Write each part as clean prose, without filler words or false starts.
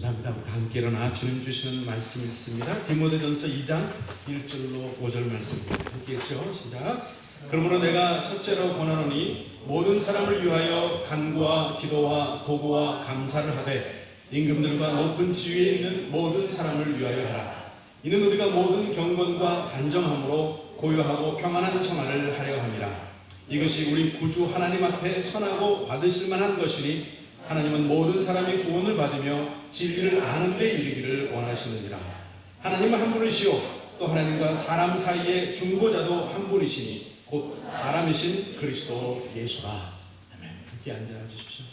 감사합니다. 우리 함께 일어나 주님 주시는 말씀이 있습니다. 디모데전서 2장 1절로 5절 말씀입니다. 함께 읽죠. 시작. 그러므로 내가 첫째로 권하노니 모든 사람을 위하여 간구와 기도와 도구와 감사를 하되 임금들과 높은 지위에 있는 모든 사람을 위하여 하라. 이는 우리가 모든 경건과 단정함으로 고요하고 평안한 생활을 하려 함이라. 이것이 우리 구주 하나님 앞에 선하고 받으실 만한 것이니 하나님은 모든 사람이 구원을 받으며 진리를 아는 데 이르기를 원하시느니라. 하나님은 한 분이시요 또 하나님과 사람 사이의 중보자도 한 분이시니 곧 사람이신 그리스도 예수라. 아멘. 함께 앉아 주십시오.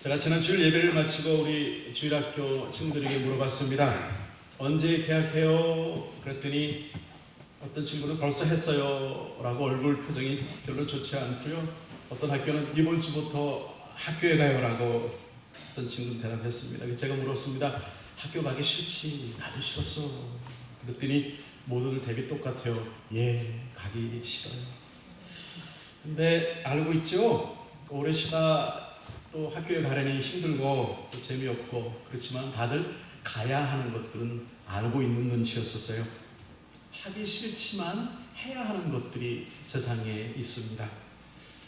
제가 지난 주일 예배를 마치고 우리 주일학교 친구들에게 물어봤습니다. 언제 개학해요? 그랬더니 어떤 친구는 벌써 했어요 라고 얼굴 표정이 별로 좋지 않고요. 어떤 학교는 이번 주부터 학교에 가요 라고 어떤 친구는 대답했습니다. 제가 물었습니다. 학교 가기 싫지? 나도 싫었어. 그랬더니 모두들 대답이 똑같아요. 예, 가기 싫어요. 근데 알고 있죠? 오래 쉬다 또 학교에 가려니 힘들고 또 재미없고 그렇지만 다들 가야 하는 것들은 알고 있는 눈치였었어요. 하기 싫지만 해야 하는 것들이 세상에 있습니다.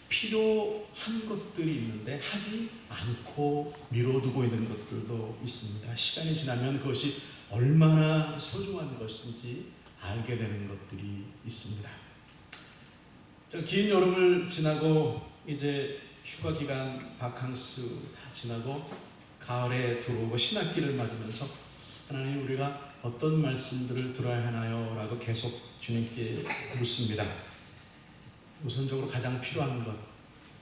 필요한 것들이 있는데 하지 않고 미뤄두고 있는 것들도 있습니다. 시간이 지나면 그것이 얼마나 소중한 것인지 알게 되는 것들이 있습니다. 긴 여름을 지나고 이제 휴가 기간 바캉스 다 지나고 가을에 들어오고 신학기를 맞으면서 하나님 우리가 어떤 말씀들을 들어야 하나요? 라고 계속 주님께 묻습니다. 우선적으로 가장 필요한 것,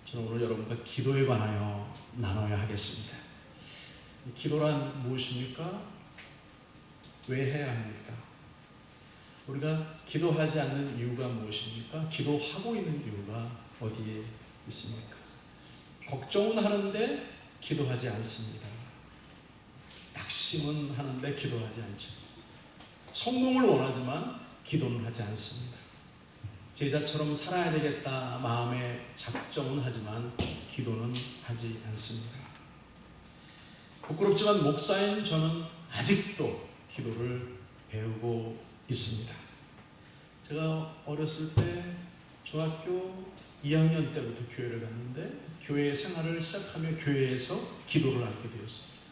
저는 오늘 여러분과 기도에 관하여 나눠야 하겠습니다. 기도란 무엇입니까? 왜 해야 합니까? 우리가 기도하지 않는 이유가 무엇입니까? 기도하고 있는 이유가 어디에 있습니까? 걱정은 하는데 기도하지 않습니다. 낙심은 하는데 기도하지 않죠. 성공을 원하지만 기도는 하지 않습니다. 제자처럼 살아야 되겠다 마음에 작정은 하지만 기도는 하지 않습니다. 부끄럽지만 목사인 저는 아직도 기도를 배우고 있습니다. 제가 어렸을 때 중학교 2학년 때부터 교회를 갔는데 교회 생활을 시작하며 교회에서 기도를 알게 되었습니다.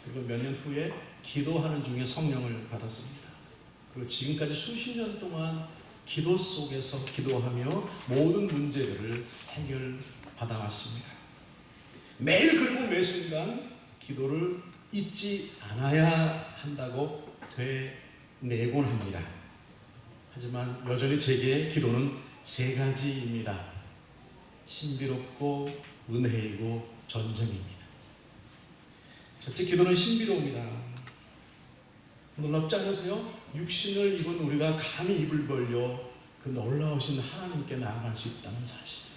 그리고 몇 년 후에 기도하는 중에 성령을 받았습니다. 그리고 지금까지 수십 년 동안 기도 속에서 기도하며 모든 문제들을 해결받아 왔습니다. 매일 그리고 매 순간 기도를 잊지 않아야 한다고 되뇌곤 합니다. 하지만 여전히 제게 기도는 세 가지입니다. 신비롭고 은혜이고 전쟁입니다. 첫째, 기도는 신비로움이다. 놀랍지 않으세요? 육신을 입은 우리가 감히 입을 벌려 그 놀라우신 하나님께 나아갈 수 있다는 사실.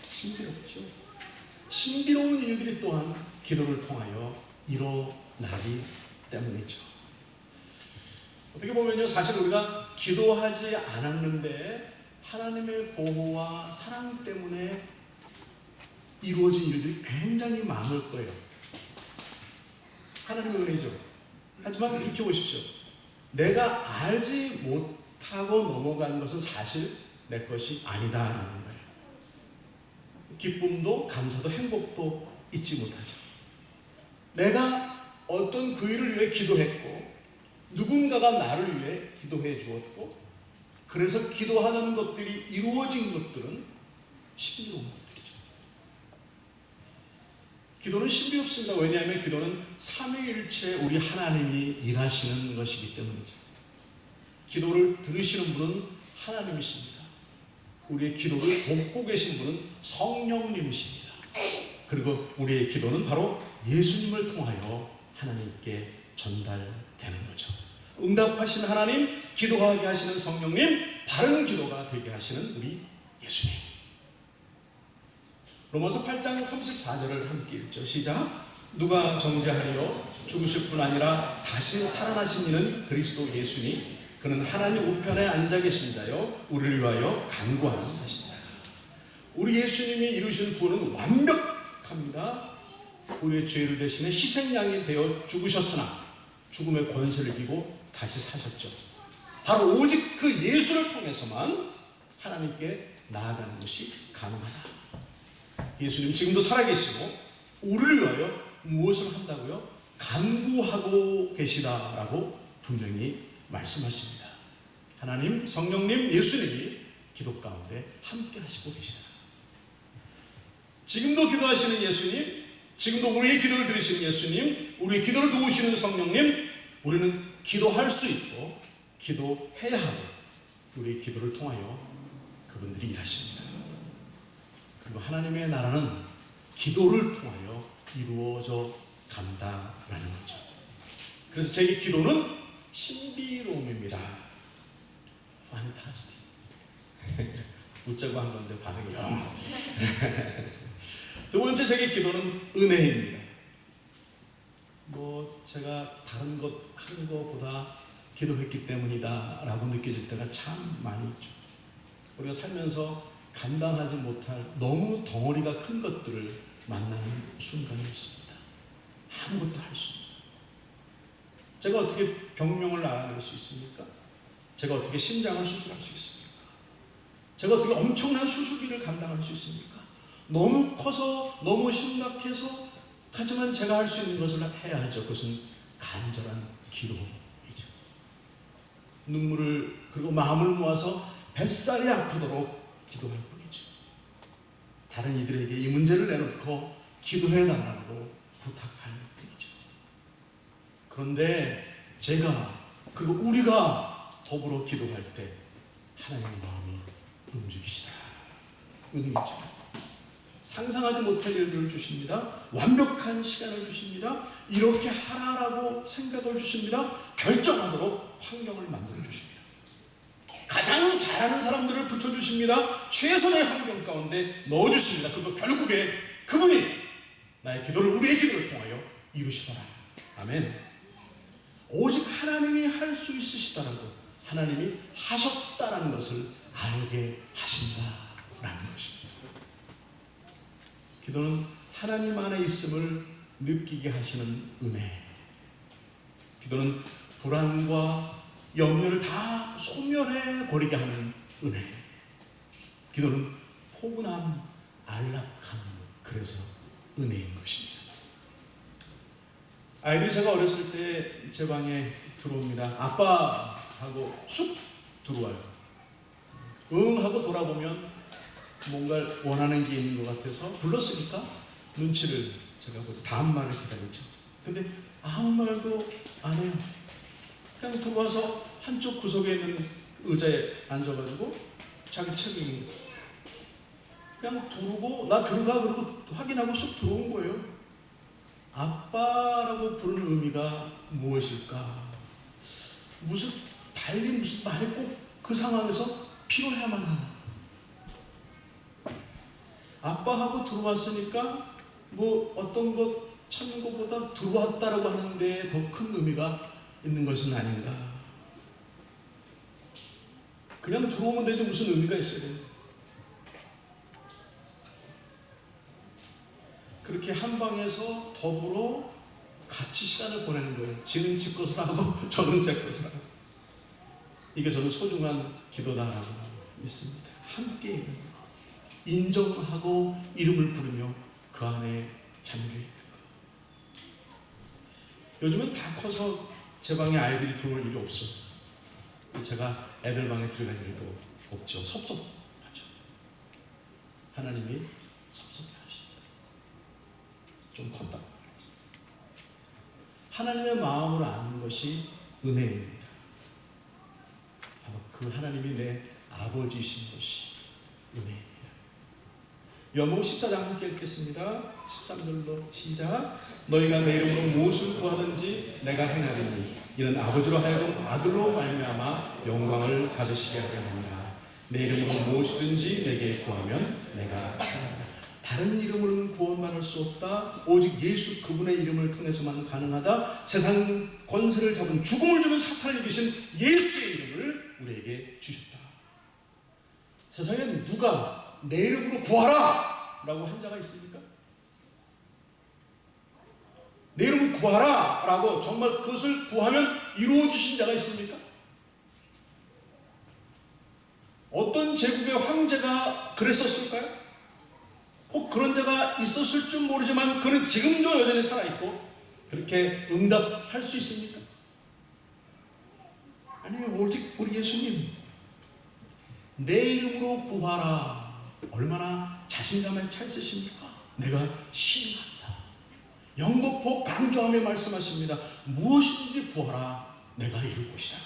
신비롭죠? 신비로운 일들이 또한 기도를 통하여 일어나기 때문이죠. 어떻게 보면요, 사실 우리가 기도하지 않았는데 하나님의 보호와 사랑 때문에 이루어진 일들이 굉장히 많을 거예요. 하나님의 은혜죠. 하지만 이렇게 보십시오. 내가 알지 못하고 넘어간 것은 사실 내 것이 아니다라는 거예요. 기쁨도 감사도 행복도 잊지 못하죠. 내가 어떤 그 일을 위해 기도했고 누군가가 나를 위해 기도해 주었고 그래서 기도하는 것들이 이루어진 것들은 신비로운 것들이죠. 기도는 신비롭습니다. 왜냐하면 기도는 삼위일체 우리 하나님이 일하시는 것이기 때문이죠. 기도를 들으시는 분은 하나님이십니다. 우리의 기도를 돕고 계신 분은 성령님이십니다. 그리고 우리의 기도는 바로 예수님을 통하여 하나님께 전달되는 거죠. 응답하시는 하나님, 기도하게 하시는 성령님, 바른 기도가 되게 하시는 우리 예수님. 로마서 8장 34절을 함께 읽죠. 시작. 누가 정죄하리요? 죽으실 뿐 아니라 다시 살아나신 이는 그리스도 예수니 그는 하나님 우편에 앉아 계신 자요 우리를 위하여 간구하는 자신다. 우리 예수님이 이루신 구원은 완벽합니다. 우리의 죄를 대신해 희생양이 되어 죽으셨으나 죽음의 권세를 이기고 다시 사셨죠. 바로 오직 그 예수를 통해서만 하나님께 나아가는 것이 가능하다. 예수님 지금도 살아계시고 우리를 위하여 무엇을 한다고요? 간구하고 계시다라고 분명히 말씀하십니다. 하나님, 성령님, 예수님이 기도 가운데 함께 하시고 계시다. 지금도 기도하시는 예수님, 지금도 우리의 기도를 들으시는 예수님, 우리의 기도를 도우시는 성령님, 우리는 기도할 수 있고 기도해야 하고 우리의 기도를 통하여 그분들이 일하십니다. 그리고 하나님의 나라는 기도를 통하여 이루어져 간다라는 거죠. 그래서 제 기도는 신비로움입니다. 판타스틱. 웃자고 한 건데 반응이 영. 두 번째 제 기도는 은혜입니다. 제가 다른 것 하는 것보다 기도했기 때문이다 라고 느껴질 때가 참 많이 있죠. 우리가 살면서 감당하지 못할 너무 덩어리가 큰 것들을 만나는 순간이 있습니다. 아무것도 할 수 없어요. 제가 어떻게 병명을 알아낼 수 있습니까? 제가 어떻게 심장을 수술할 수 있습니까? 제가 어떻게 엄청난 수술비를 감당할 수 있습니까? 너무 커서 너무 심각해서 하지만 제가 할 수 있는 것을 해야 하죠. 그것은 간절한 기도이죠. 눈물을 그리고 마음을 모아서 뱃살이 아프도록 기도할 뿐이죠. 다른 이들에게 이 문제를 내놓고 기도해 달라고 부탁할 뿐이죠. 그런데 제가 그리고 우리가 더불어 기도할 때 하나님의 마음이 움직이시다. 은혜이죠. 상상하지 못할 일들을 주십니다. 완벽한 시간을 주십니다. 이렇게 하라라고 생각을 주십니다. 결정하도록 환경을 만들어 주십니다. 가장 잘하는 사람들을 붙여주십니다. 최선의 환경 가운데 넣어주십니다. 그리고 결국에 그분이 나의 기도를, 우리의 기도를 통하여 이루시더라. 아멘. 오직 하나님이 할 수 있으시다라고, 하나님이 하셨다라는 것을 알게 하신다라는 것입니다. 기도는 하나님 안에 있음을 느끼게 하시는 은혜. 기도는 불안과 염려를 다 소멸해 버리게 하는 은혜. 기도는 포근함, 안락함, 그래서 은혜인 것입니다. 아이들이 제가 어렸을 때 제 방에 들어옵니다. 아빠 하고 쑥 들어와요. 응 하고 돌아보면 뭔가를 원하는 게 있는 것 같아서 불렀으니까 눈치를 제가 보고 다음 말을 기다리죠. 근데 아무 말도 안 해요. 그냥 들어와서 한쪽 구석에 있는 의자에 앉아가지고 자기 책 읽는 거예요. 그냥 부르고 나 들어가 그러고 확인하고 쑥 들어온 거예요. 아빠라고 부르는 의미가 무엇일까? 무슨 말이 꼭 그 상황에서 필요해야만 하나? 아빠하고 들어왔으니까 어떤 것 찾는 것보다 들어왔다라고 하는데 더 큰 의미가 있는 것은 아닌가? 그냥 들어오면 되지 무슨 의미가 있어야 됩니까? 그렇게 한 방에서 더불어 같이 시간을 보내는 거예요. 지는 지 것을 하고 저는 제 것을 하고. 이게 저는 소중한 기도다라고 믿습니다. 함께 있는 거. 인정하고 이름을 부르며 그 안에 잠겨있는 것. 요즘은 다 커서 제 방에 아이들이 들어올 일이 없어요. 제가 애들 방에 들어갈 일도 없죠. 섭섭하죠. 하나님이 섭섭해하십니다. 좀 컸다고 말이죠. 하나님의 마음을 아는 것이 은혜입니다. 바로 그 하나님이 내 아버지이신 것이 은혜입니다. 요한복음 14장 함께 읽겠습니다. 13절로 시작. 너희가 내 이름으로 무엇을 구하든지 내가 행하리니 이는 아버지로 하여금 아들로 말미암아 영광을 받으시게 하려 합니다. 내 이름으로 무엇이든지 내게 구하면 내가 행하리라. 다른 이름으로는 구원받을 수 없다. 오직 예수 그분의 이름을 통해서만 가능하다. 세상 권세를 잡은 죽음을 주는 사탄을 이기신 예수의 이름을 우리에게 주셨다. 세상에 누가 내 이름으로 구하라 라고 한 자가 있습니까? 내 이름으로 구하라 라고 정말 그것을 구하면 이루어 주신 자가 있습니까? 어떤 제국의 황제가 그랬었을까요? 혹 그런 자가 있었을 줄 모르지만 그는 지금도 여전히 살아있고 그렇게 응답할 수 있습니까? 아니요, 오직 우리 예수님 내 이름으로 구하라 얼마나 자신감에 차 있으십니까? 내가 신임한다. 영겁고 강조하며 말씀하십니다. 무엇이든지 구하라 내가 이룰 것이다.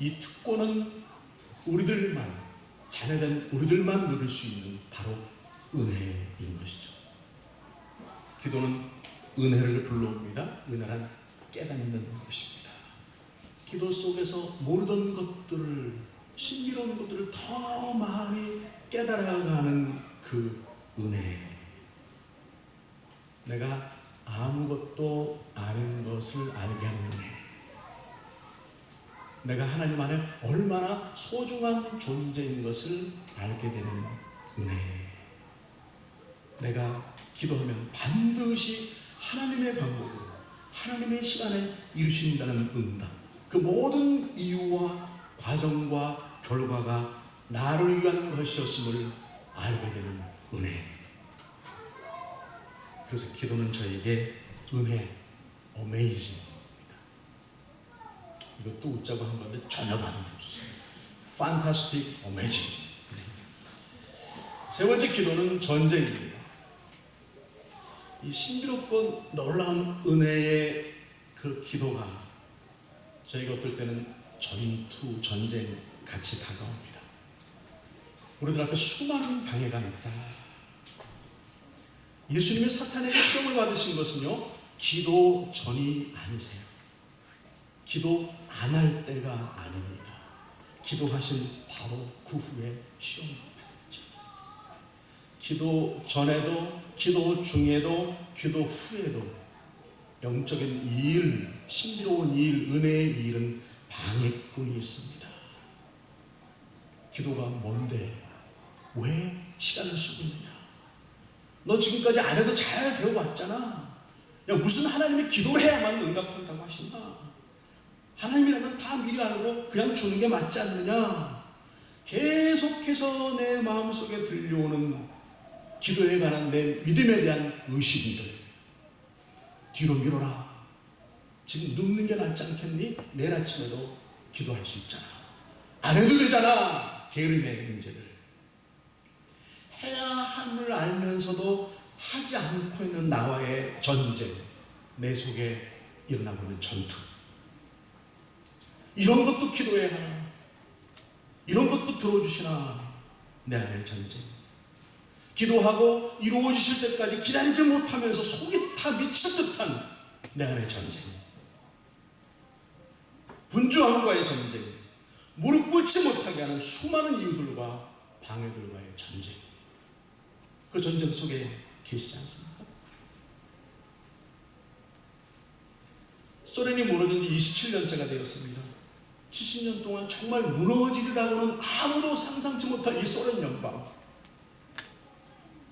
이 특권은 우리들만, 자녀된 우리들만 누릴 수 있는 바로 은혜인 것이죠. 기도는 은혜를 불러옵니다. 은혜란 깨닫는 것입니다. 기도 속에서 모르던 것들을, 신비로운 것들을 더 많이 깨달아가는 그 은혜. 내가 아무것도 아닌 것을 알게 하는 은혜. 내가 하나님 안에 얼마나 소중한 존재인 것을 알게 되는 은혜. 내가 기도하면 반드시 하나님의 방법으로 하나님의 시간에 이루신다는 응답. 그 모든 이유와 과정과 결과가 나를 위한 것이었음을 알게 되는 은혜. 그래서 기도는 저에게 은혜, 어메이징. 이것도 웃자고 한 건데 전혀 반응이 없었어요. Fantastic, amazing. 세 번째 기도는 전쟁입니다. 이 신비롭고 놀라운 은혜의 그 기도가 저희가 어떨 때는 전투, 전쟁 같이 다가옵니다. 우리들 앞에 수많은 방해가 있다. 예수님의 사탄에게 시험을 받으신 것은요, 기도 전이 아니세요. 기도 안 할 때가 아닙니다. 기도하신 바로 그 후에 시험을 받았죠. 기도 전에도, 기도 중에도, 기도 후에도 영적인 일, 신비로운 일, 은혜의 일은 방해꾼이 있습니다. 기도가 뭔데 왜 시간을 쓰고 있느냐? 너 지금까지 안 해도 잘 되어왔잖아. 야, 무슨 하나님의 기도를 해야만 응답한다고 하신다. 하나님이라면 다 미리 알고 그냥 주는 게 맞지 않느냐? 계속해서 내 마음속에 들려오는 기도에 관한 내 믿음에 대한 의식들 뒤로 미뤄라. 지금 눕는 게 낫지 않겠니? 내일 아침에도 기도할 수 있잖아. 안 해도 되잖아. 게으름의 문제들. 해야 함을 알면서도 하지 않고 있는 나와의 전쟁, 내 속에 일어나고 있는 전투. 이런 것도 기도해야 하나? 이런 것도 들어주시나? 내 안의 전쟁. 기도하고 이루어지실 때까지 기다리지 못하면서 속이 다 미친 듯한 내 안의 전쟁. 분주함과의 전쟁. 무릎 꿇지 못하게 하는 수많은 이유들과 방해들과의 전쟁. 그 전쟁 속에 계시지 않습니까? 소련이 무너진 지 27년째가 되었습니다. 70년 동안 정말 무너지리라고는 아무도 상상치 못한 이 소련 연방.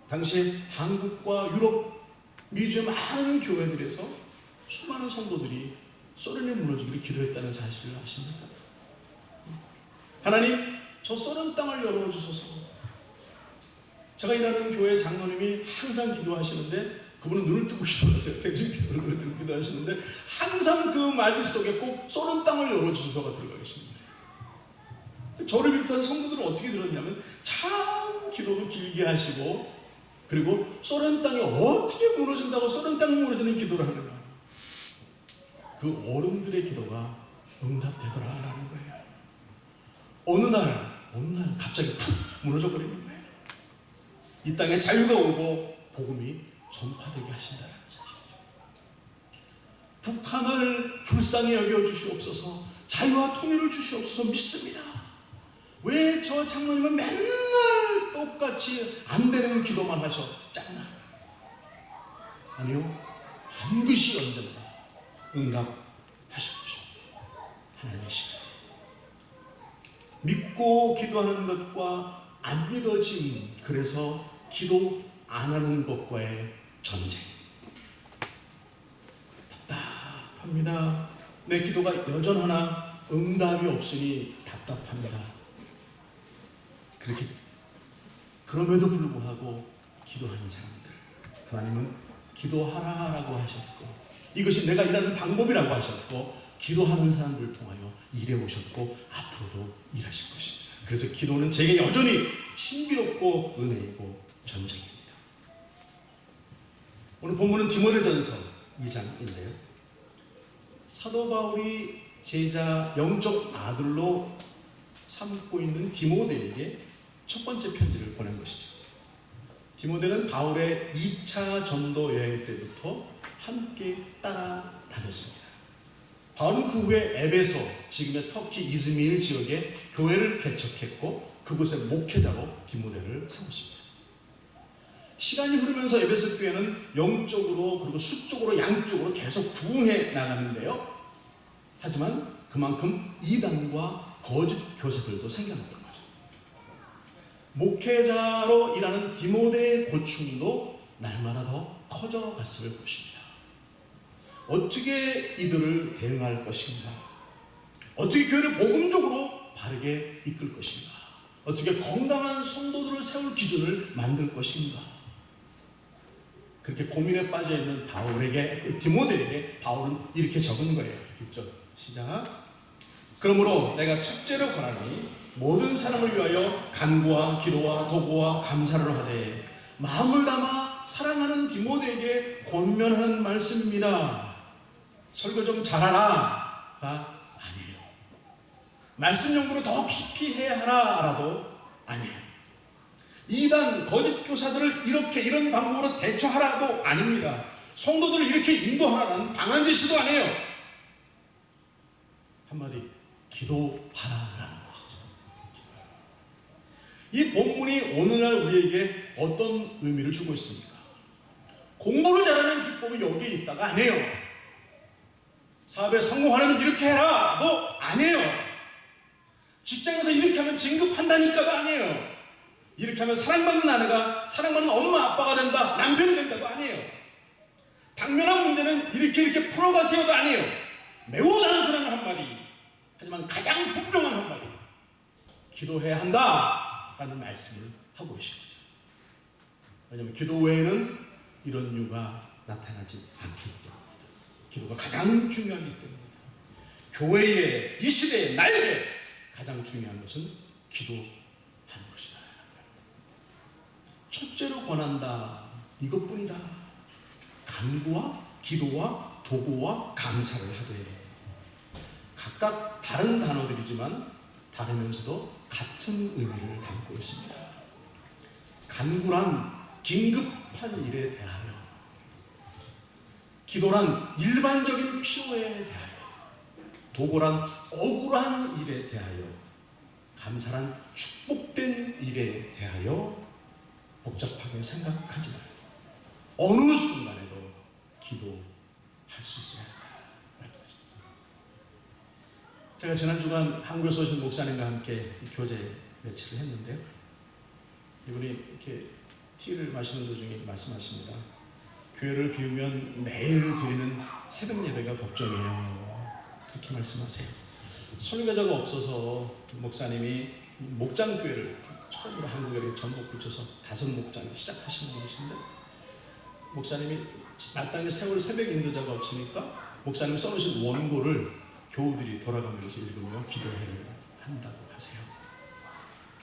당시 한국과 유럽, 미주의 많은 교회들에서 수많은 성도들이 소련이 무너지기를 기도했다는 사실을 아십니까? 하나님, 저 소련 땅을 열어주소서. 제가 일하는 교회 장로님이 항상 기도하시는데, 그분은 눈을 뜨고 기도하세요. 대중 기도를 눈을 뜨고 기도하시는데 항상 그 말들 속에 꼭 소련 땅을 열어주소서가 들어가 계십니다. 저를 비롯한 성도들은 어떻게 들었냐면 참 기도도 길게 하시고, 그리고 소련 땅이 어떻게 무너진다고 소련 땅이 무너지는 기도를 하는가. 그 어른들의 기도가 응답되더라라는 거예요. 어느 날 갑자기 푹 무너져 버리는 거예요. 이 땅에 자유가 오고 복음이 전파되게 하신다는 사실이죠. 북한을 불쌍히 여겨주시옵소서. 자유와 통일을 주시옵소서. 믿습니다. 왜 저 장로님은 맨날 똑같이 안 되는 기도만 하셔? 짱나. 아니요, 반드시 언젠가 응답하실 것입니다. 하나님의 시간. 믿고 기도하는 것과 안 믿어짐. 그래서 기도 안 하는 것과의 전쟁. 답답합니다. 내 기도가 여전하나 응답이 없으니 답답합니다. 그렇게 그럼에도 불구하고 기도하는 사람들, 하나님은 기도하라라고 하셨고, 이것이 내가 일하는 방법이라고 하셨고, 기도하는 사람들을 통하여 일해 오셨고 앞으로도 일하실 것입니다. 그래서 기도는 제게 여전히 신비롭고 은혜이고 전쟁입니다. 오늘 본문은 디모데전서 2장인데요. 사도 바울이 제자 영적 아들로 삼고 있는 디모데에게 첫 번째 편지를 보낸 것이죠. 디모데는 바울의 2차 전도 여행 때부터 함께 따라다녔습니다. 바울은 그 후에 에베소, 지금의 터키 이즈미르 지역에 교회를 개척했고 그곳의 목회자로 디모데를 세웠습니다. 시간이 흐르면서 에베소 교회는 영적으로 그리고 수적으로 양쪽으로 계속 부흥해 나갔는데요. 하지만 그만큼 이단과 거짓 교사들도 생겨났던 거죠. 목회자로 일하는 디모데의 고충도 날마다 더 커져갔을 것입니다. 어떻게 이들을 대응할 것인가? 어떻게 교회를 복음적으로 바르게 이끌 것인가? 어떻게 건강한 성도들을 세울 기준을 만들 것인가? 그렇게 고민에 빠져 있는 디모데에게 바울은 이렇게 적은 거예요. 6절 시작. 그러므로 내가 첫째로 권하니 모든 사람을 위하여 간구와 기도와 도구와 감사를 하되 마음을 담아 사랑하는 디모데에게 권면하는 말씀입니다. 설교 좀 잘하라가 아니에요. 말씀 연구를 더 깊이 해야 하라라도 아니에요. 이단 거짓 교사들을 이런 방법으로 대처하라도 아닙니다. 성도들을 이렇게 인도하라는 방한 제시도 아니에요. 한마디 기도하라라는 것이죠. 이 본문이 오늘날 우리에게 어떤 의미를 주고 있습니까? 공부를 잘하는 기법이 여기에 있다가 아니에요. 사업에 성공하려면 이렇게 해라도 아니에요. 직장에서 이렇게 하면 진급한다니까가 아니에요. 이렇게 하면 사랑받는 아내가 사랑받는 엄마 아빠가 된다, 남편이 된다도 아니에요. 당면한 문제는 이렇게 풀어가세요도 아니에요. 매우 단순한 한마디, 하지만 가장 분명한 한마디, 기도해야 한다라는 말씀을 하고 계신 거죠. 왜냐하면 기도 외에는 이런 이유가 나타나지 않기 때문입니다. 기도가 가장 중요하기 때문입니다. 교회에, 이 시대에, 나에게 가장 중요한 것은 기도하는 것이다. 첫째로 권한다, 이것뿐이다. 간구와 기도와 도구와 감사를 하되, 각각 다른 단어들이지만 다르면서도 같은 의미를 담고 있습니다. 간구란 긴급한 일에 대하여, 기도란 일반적인 필요에 대하여, 도구란 억울한 일에 대하여, 감사란 축복된 일에 대하여 복잡하게 생각하지 말고 어느 순간에도 기도할 수 있어야 한다는 것입니다. 제가 지난 주간 한국에서 오신 목사님과 함께 교제 며칠을 했는데요. 이분이 이렇게 티를 마시는 도중에 말씀하십니다. 교회를 비우면 매일 드리는 새벽 예배가 걱정이에요. 그렇게 말씀하세요. 설교자가 없어서 목사님이 목장교회를 처음으로 한국에 전복 붙여서 5목장을 시작하시는 것인데, 목사님이 마땅히 세월 새벽 인도자가 없으니까 목사님 써놓으신 원고를 교우들이 돌아가면서 읽으며 기도회를 한다고 하세요.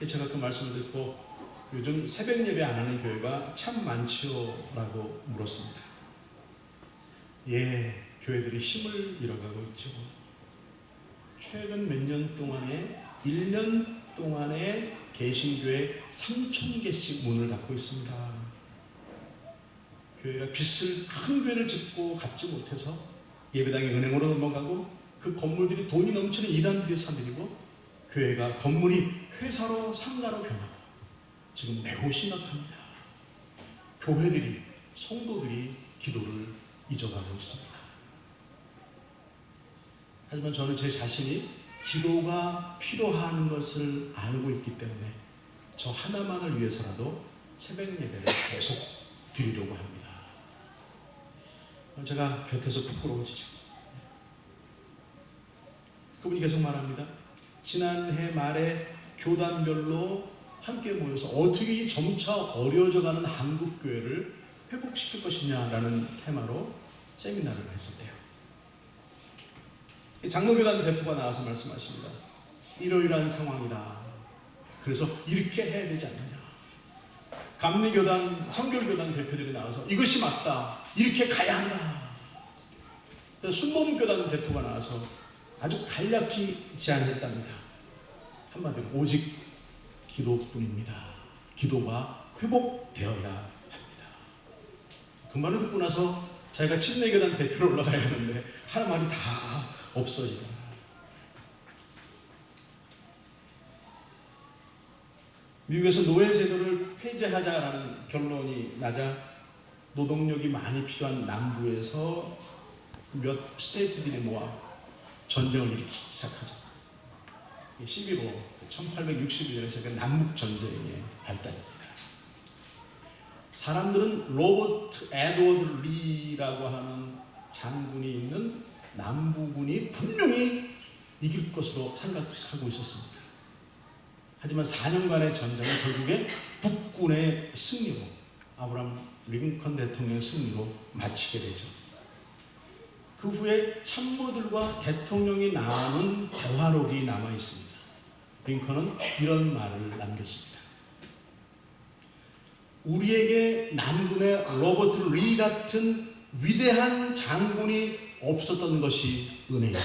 제가 그 말씀을 듣고 요즘 새벽 예배 안 하는 교회가 참 많지요? 라고 물었습니다. 예, 교회들이 힘을 잃어가고 있죠. 최근 몇 년 동안에 1년 동안에 개신교회 3,000개씩 문을 닫고 있습니다. 교회가 빚을 큰 교회를 짓고 갚지 못해서 예배당이 은행으로 넘어가고 그 건물들이 돈이 넘치는 이단들이 사들이고 교회가 건물이 회사로 상가로 변하고 지금 매우 심각합니다. 교회들이, 성도들이 기도를 잊어가고 있습니다. 하지만 저는 제 자신이 기도가 필요한 것을 알고 있기 때문에 저 하나만을 위해서라도 새벽 예배를 계속 드리려고 합니다. 제가 곁에서 부끄러워지죠. 그분이 계속 말합니다. 지난해 말에 교단별로 함께 모여서 어떻게 이 점차 어려져가는 한국교회를 회복시킬 것이냐라는 테마로 세미나를 했었대요. 장로교단 대표가 나와서 말씀하십니다. 이러이러한 상황이다. 그래서 이렇게 해야 되지 않느냐. 감리교단, 성결교단 대표들이 나와서 이것이 맞다. 이렇게 가야 한다. 순복음교단 대표가 나와서 아주 간략히 제안했답니다. 한마디로 오직 기도뿐입니다. 기도가 회복되어야 합니다. 그 말을 듣고 나서 자기가 침례교단 대표로 올라가야 하는데 할 말이 다 없어지다. 미국에서 노예제도를 폐지하자라는 결론이 나자 노동력이 많이 필요한 남부에서 몇 스테이트들이 모아 전쟁을 일으키기 시작하죠. 11호 1861년에 시작한 남북전쟁의 발단입니다. 사람들은 로버트 에드워드 리라고 하는 장군이 있는 남부군이 분명히 이길 것으로 생각하고 있었습니다. 하지만 4년간의 전쟁은 결국에 북군의 승리로, 아브라함 링컨 대통령의 승리로 마치게 되죠. 그 후에 참모들과 대통령이 나누는 대화록이 남아 있습니다. 링컨은 이런 말을 남겼습니다. 우리에게 남군의 로버트 리 같은 위대한 장군이 없었던 것이 은혜이다.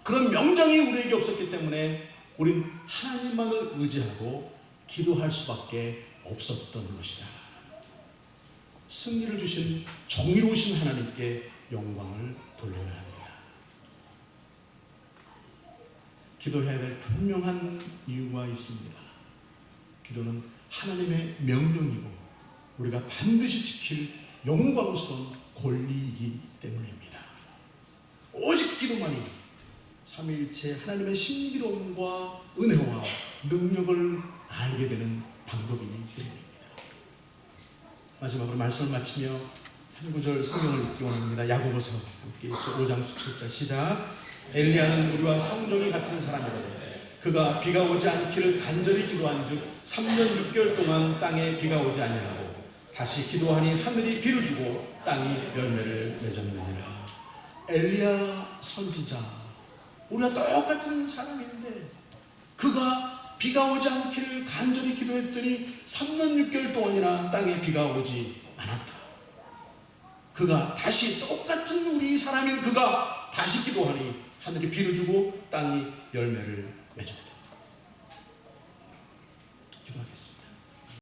그런 명장이 우리에게 없었기 때문에 우린 하나님만을 의지하고 기도할 수밖에 없었던 것이다. 승리를 주신 정의로우신 하나님께 영광을 돌려야 합니다. 기도해야 될 분명한 이유가 있습니다. 기도는 하나님의 명령이고 우리가 반드시 지킬 영광스러운 권리이기 때문입니다. 오직 기도만이 삼위일체 하나님의 신비로움과 은혜와 능력을 알게 되는 방법이기 때문입니다. 마지막으로 말씀을 마치며 한 구절 성경을 읽기 원합니다. 야고보서 5장 17절 시작. 엘리야는 우리와 성정이 같은 사람이거든 그가 비가 오지 않기를 간절히 기도한즉 3년 6개월 동안 땅에 비가 오지 아니하고 다시 기도하니 하늘이 비를 주고 땅이 열매를 맺었느니라. 엘리야 선지자, 우리가 똑같은 사람인데 그가 비가 오지 않기를 간절히 기도했더니 3년 6개월 동안이나 땅에 비가 오지 않았다. 그가 다시 똑같은 우리 사람인 그가 다시 기도하니 하늘이 비를 주고 땅이 열매를 맺었다.